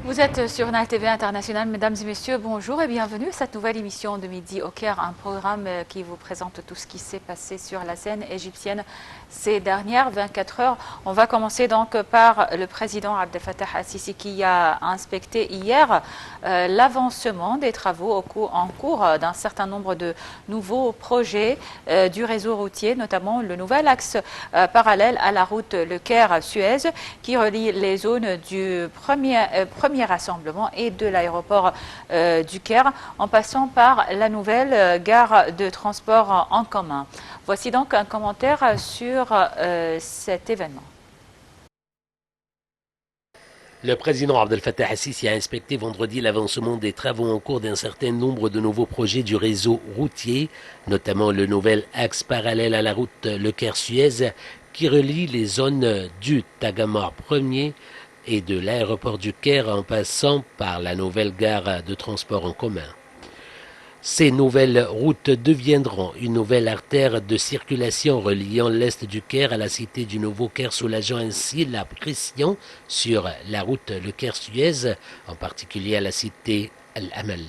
Vous êtes sur Nile TV International, mesdames et messieurs, bonjour et bienvenue à cette nouvelle émission de Midi au Caire, un programme qui vous présente tout ce qui s'est passé sur la scène égyptienne ces dernières 24 heures. On va commencer donc par le président Abdel Fattah al-Sisi qui a inspecté hier l'avancement des travaux en cours d'un certain nombre de nouveaux projets du réseau routier, notamment le nouvel axe parallèle à la route Le Caire-Suez qui relie les zones du premier rassemblement et de l'aéroport du Caire en passant par la nouvelle gare de transport en commun. Voici donc un commentaire sur cet événement. Le président Abdel Fattah al-Sisi a inspecté vendredi l'avancement des travaux en cours d'un certain nombre de nouveaux projets du réseau routier, notamment le nouvel axe parallèle à la route Le Caire-Suez qui relie les zones du Tagamar 1er et de l'aéroport du Caire en passant par la nouvelle gare de transport en commun. Ces nouvelles routes deviendront une nouvelle artère de circulation reliant l'est du Caire à la cité du Nouveau Caire, soulageant ainsi la pression sur la route Le Caire-Suez, en particulier à la cité Al-Amal.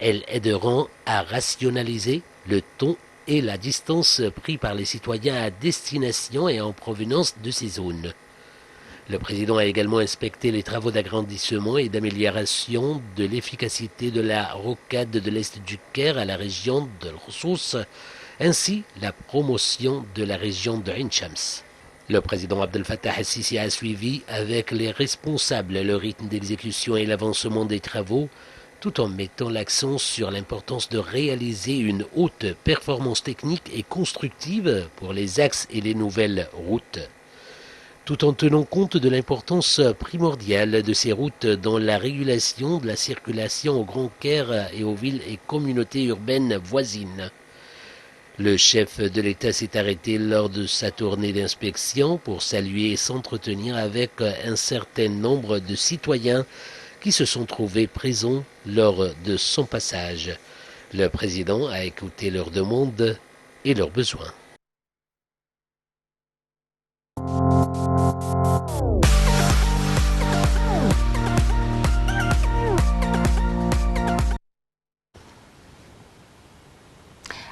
Elles aideront à rationaliser le temps et la distance pris par les citoyens à destination et en provenance de ces zones. Le président a également inspecté les travaux d'agrandissement et d'amélioration de l'efficacité de la rocade de l'est du Caire à la région de Al-Khoussous, ainsi la promotion de la région de Ain Shams. Le président Abdel Fattah al-Sisi a suivi avec les responsables le rythme d'exécution et l'avancement des travaux, tout en mettant l'accent sur l'importance de réaliser une haute performance technique et constructive pour les axes et les nouvelles routes, tout en tenant compte de l'importance primordiale de ces routes dans la régulation de la circulation au Grand Caire et aux villes et communautés urbaines voisines. Le chef de l'État s'est arrêté lors de sa tournée d'inspection pour saluer et s'entretenir avec un certain nombre de citoyens qui se sont trouvés présents lors de son passage. Le président a écouté leurs demandes et leurs besoins.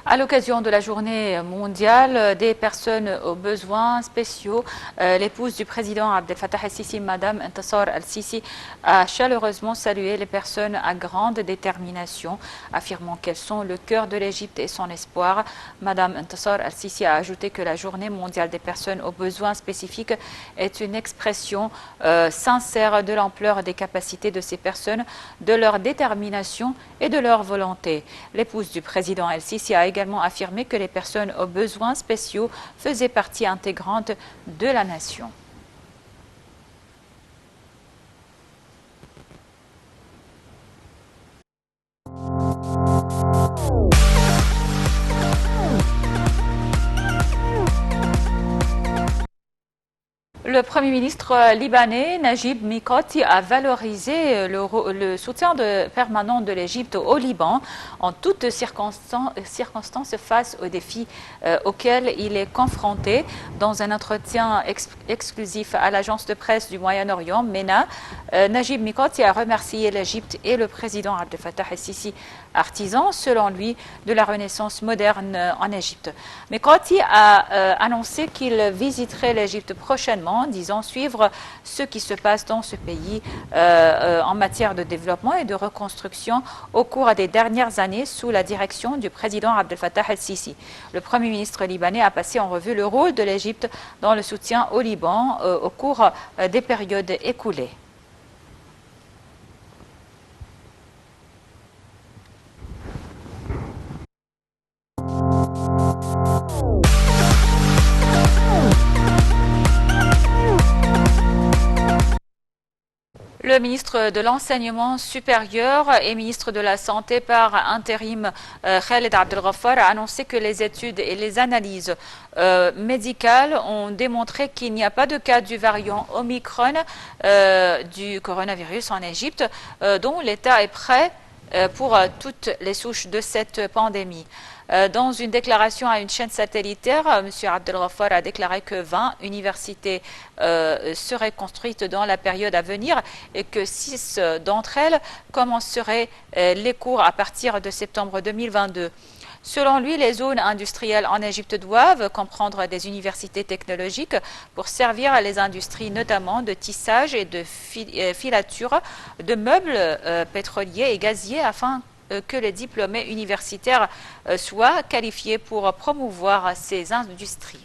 À l'occasion de la journée mondiale des personnes aux besoins spéciaux, l'épouse du président Abdel Fattah al-Sisi, Madame Intasar al-Sisi, a chaleureusement salué les personnes à grande détermination, affirmant qu'elles sont le cœur de l'Égypte et son espoir. Madame Intasar al-Sisi a ajouté que la journée mondiale des personnes aux besoins spécifiques est une expression sincère de l'ampleur des capacités de ces personnes, de leur détermination et de leur volonté. L'épouse du président al-Sisi a également affirmé que les personnes aux besoins spéciaux faisaient partie intégrante de la nation. Le Premier ministre libanais Najib Mikati a valorisé le soutien permanent de l'Égypte au Liban en toutes circonstances face aux défis auxquels il est confronté. Dans un entretien exclusif à l'agence de presse du Moyen-Orient, MENA, Najib Mikati a remercié l'Égypte et le président Abdel Fattah al-Sisi, artisan, selon lui, de la renaissance moderne en Égypte. Mikati a annoncé qu'il visiterait l'Égypte prochainement, disant suivre ce qui se passe dans ce pays en matière de développement et de reconstruction au cours des dernières années sous la direction du président Abdel Fattah al-Sisi. Le Premier ministre libanais a passé en revue le rôle de l'Égypte dans le soutien au Liban au cours des périodes écoulées. Le ministre de l'Enseignement supérieur et ministre de la Santé par intérim, Khaled Abdel Ghaffar, a annoncé que les études et les analyses médicales ont démontré qu'il n'y a pas de cas du variant Omicron du coronavirus en Égypte, dont l'État est prêt pour toutes les souches de cette pandémie. Dans une déclaration à une chaîne satellitaire, M. Abdel Ghaffar a déclaré que 20 universités seraient construites dans la période à venir et que 6 d'entre elles commenceraient les cours à partir de septembre 2022. Selon lui, les zones industrielles en Égypte doivent comprendre des universités technologiques pour servir les industries notamment de tissage et de filature de meubles pétroliers et gaziers afin que les diplômés universitaires soient qualifiés pour promouvoir ces industries.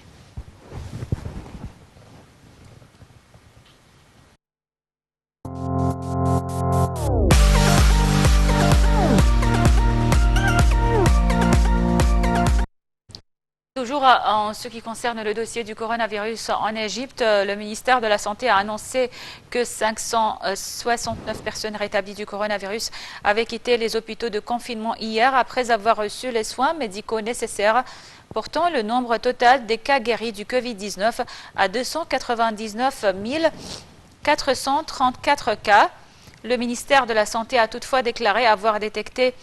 Toujours en ce qui concerne le dossier du coronavirus en Égypte, le ministère de la Santé a annoncé que 569 personnes rétablies du coronavirus avaient quitté les hôpitaux de confinement hier après avoir reçu les soins médicaux nécessaires, portant le nombre total des cas guéris du Covid-19 à 299 434 cas. Le ministère de la Santé a toutefois déclaré avoir détecté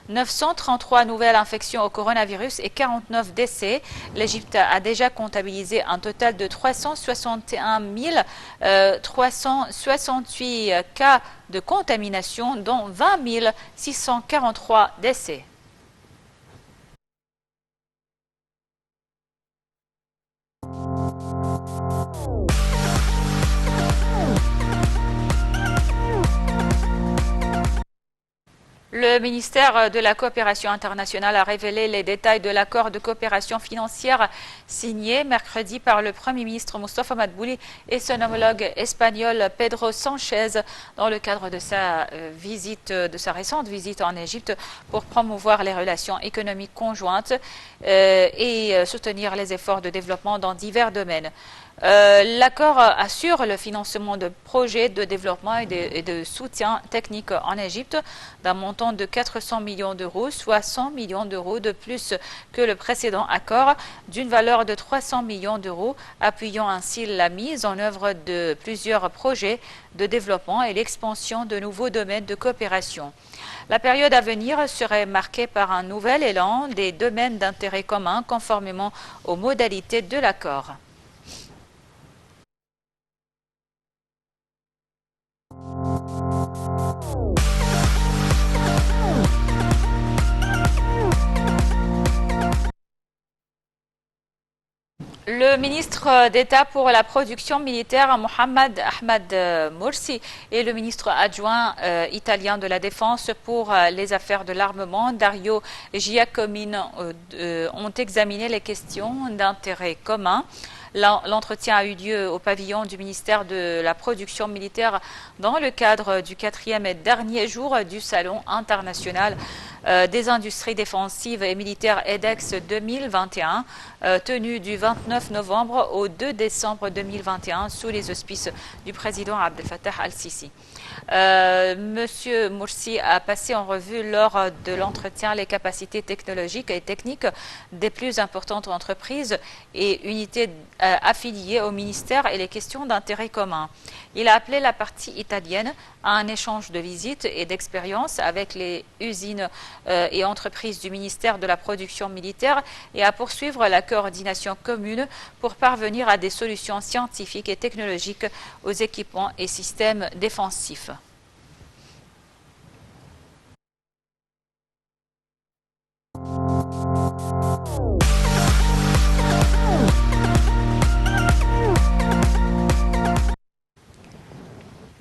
933 nouvelles infections au coronavirus et 49 décès. L'Égypte a déjà comptabilisé un total de 361 368 cas de contamination, dont 20 643 décès. Le ministère de la Coopération internationale a révélé les détails de l'accord de coopération financière signé mercredi par le Premier ministre Moustapha Madbouli et son homologue espagnol Pedro Sanchez dans le cadre de sa récente visite en Égypte pour promouvoir les relations économiques conjointes et soutenir les efforts de développement dans divers domaines. L'accord assure le financement de projets de développement et de soutien technique en Égypte d'un montant de 400 millions d'euros, soit 100 millions d'euros de plus que le précédent accord, d'une valeur de 300 millions d'euros, appuyant ainsi la mise en œuvre de plusieurs projets de développement et l'expansion de nouveaux domaines de coopération. La période à venir serait marquée par un nouvel élan des domaines d'intérêt commun conformément aux modalités de l'accord. Le ministre d'État pour la production militaire, Mohamed Ahmed Morsi, et le ministre adjoint italien de la Défense pour les affaires de l'armement, Dario Giacomini, ont examiné les questions d'intérêt commun. L'entretien a eu lieu au pavillon du ministère de la Production militaire dans le cadre du 4e et dernier jour du Salon international des industries défensives et militaires EDEX 2021, tenu du 29 novembre au 2 décembre 2021 sous les auspices du président Abdel Fattah al-Sisi. Monsieur Morsi a passé en revue lors de l'entretien les capacités technologiques et techniques des plus importantes entreprises et unités affiliées au ministère et les questions d'intérêt commun. Il a appelé la partie italienne à un échange de visites et d'expériences avec les usines et entreprises du ministère de la Production militaire et à poursuivre la coordination commune pour parvenir à des solutions scientifiques et technologiques aux équipements et systèmes défensifs.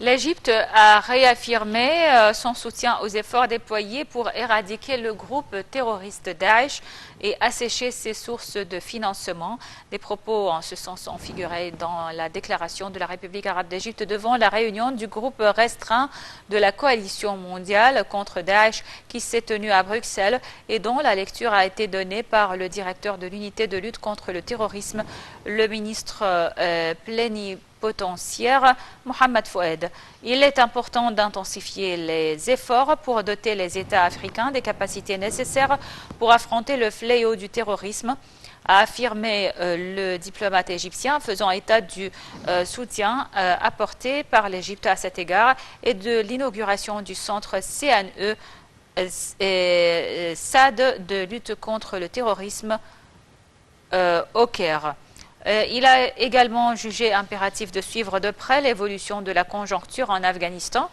L'Égypte a réaffirmé son soutien aux efforts déployés pour éradiquer le groupe terroriste Daesh et assécher ses sources de financement. Des propos en ce sens ont figuré dans la déclaration de la République arabe d'Égypte devant la réunion du groupe restreint de la coalition mondiale contre Daesh qui s'est tenue à Bruxelles et dont la lecture a été donnée par le directeur de l'unité de lutte contre le terrorisme, le ministre plénipotentiaire Mohamed Fouad. Il est important d'intensifier les efforts pour doter les États africains des capacités nécessaires pour affronter le fléau du terrorisme, a affirmé le diplomate égyptien, faisant état du soutien apporté par l'Égypte à cet égard et de l'inauguration du centre CNE SAD de lutte contre le terrorisme au Caire. Il a également jugé impératif de suivre de près l'évolution de la conjoncture en Afghanistan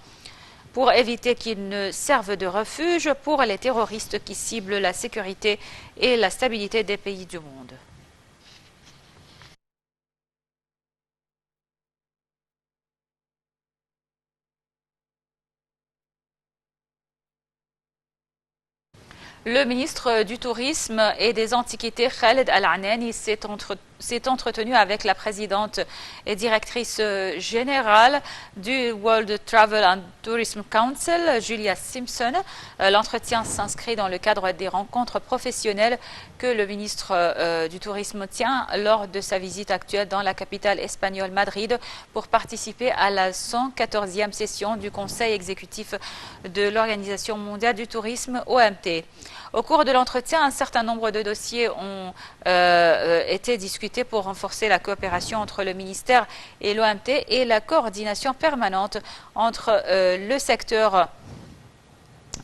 pour éviter qu'il ne serve de refuge pour les terroristes qui ciblent la sécurité et la stabilité des pays du monde. Le ministre du Tourisme et des Antiquités, Khaled Al-Anani, s'est entretenu avec la présidente et directrice générale du World Travel and Tourism Council, Julia Simpson. L'entretien s'inscrit dans le cadre des rencontres professionnelles que le ministre du Tourisme tient lors de sa visite actuelle dans la capitale espagnole Madrid pour participer à la 114e session du Conseil exécutif de l'Organisation mondiale du tourisme, OMT. Au cours de l'entretien, un certain nombre de dossiers ont été discutés pour renforcer la coopération entre le ministère et l'OMT et la coordination permanente entre le secteur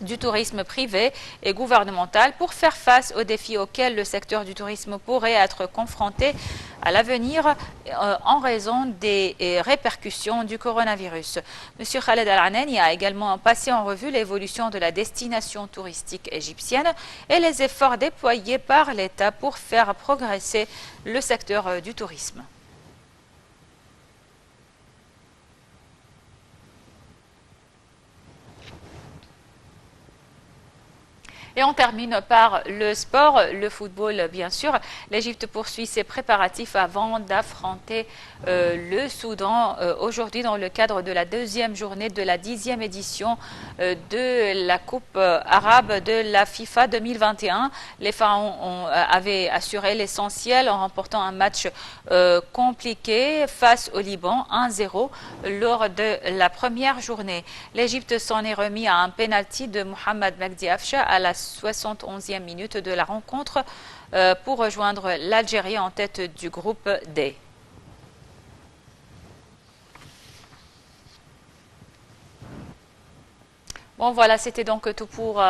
du tourisme privé et gouvernemental pour faire face aux défis auxquels le secteur du tourisme pourrait être confronté à l'avenir en raison des répercussions du coronavirus. M. Khaled Al-Anani a également passé en revue l'évolution de la destination touristique égyptienne et les efforts déployés par l'État pour faire progresser le secteur du tourisme. Et on termine par le sport, le football bien sûr. L'Égypte poursuit ses préparatifs avant d'affronter le Soudan aujourd'hui dans le cadre de la deuxième journée de la 10e édition de la Coupe arabe de la FIFA 2021. Les Pharaons avaient assuré l'essentiel en remportant un match compliqué face au Liban 1-0 lors de la première journée. L'Égypte s'en est remis à un pénalty de Mohamed Magdi Afsha à la 71e minute de la rencontre pour rejoindre l'Algérie en tête du groupe D. Bon voilà, c'était donc tout pour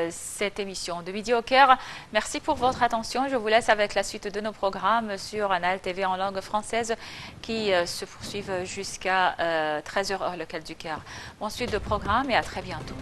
cette émission de Midi au Caire. Merci pour votre attention. Je vous laisse avec la suite de nos programmes sur Anal TV en langue française qui se poursuivent jusqu'à 13h heure locale du Caire. Bon suite de programme et à très bientôt.